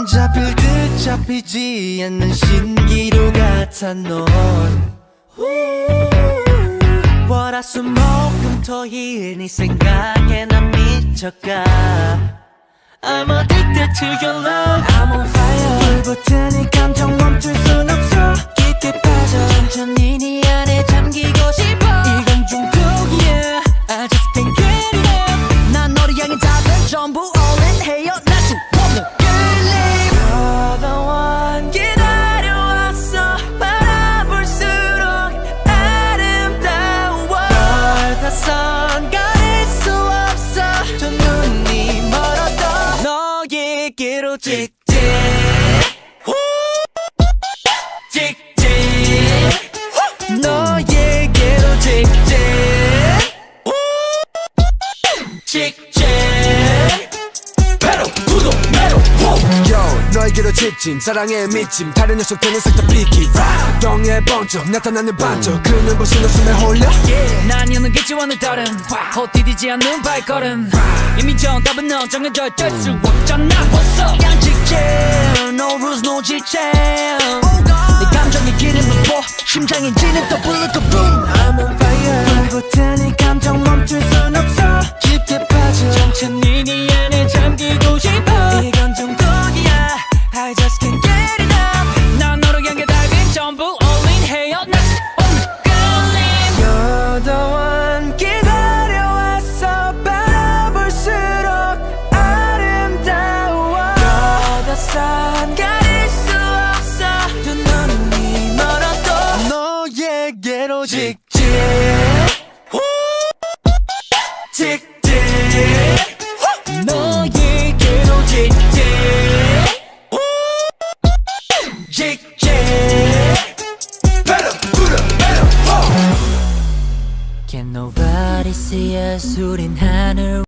잡힐 듯 잡히지 않는 신기루 같아 넌 월화수목금토일 네 생각에 난 미쳐가 I'm addicted to your love I'm on fire 불붙은 이 감정 멈출 순 없어 깊게 빠져 천천히 네 안에 잠기고 싶어 이건 중독이야 I just can't get enough 난 너를 향해 다들 전부 all in 헤어날 수 없는 끌림 You're the one 기다려왔어 바라볼수록 아름다워 널 다선 가릴 수 없어 두 눈이 멀어도 너에게로 직진 직진 너에게로 직진 직진 pedal to the metal Yo 너에게로 직진 사랑에 미침 다른 녀석들은 싹 다 비키 덩에 번쩍 나타나는 반쪽 그 눈부신 웃음에 홀려 yeah, 난 여는겠지와는 다른 헛디디지 않는 발걸음 이미 정답은 넌 정해져 있을 수 없잖아 벌써 그냥 직진 No rules no 지체 내 감정의 기름을 부어 심장에 지는 또 bullet to boom I'm on fire 불붙은 이 감정 멈출 순 없어 깊게 빠져 천천히 네 안에 잠기고 싶어 이건 중독이야 I just can't get enough 난 너를 향해 달린 전부 all in 헤어날 수 없는 끌림 You're the one 기다려왔어 바라볼수록 아름다워 You're the sun 가릴 수 없어 두 눈이 멀어도 너에게로 직진 직진 너에게로 직진 직진 Pedal to the metal Can nobody see us 우린 하늘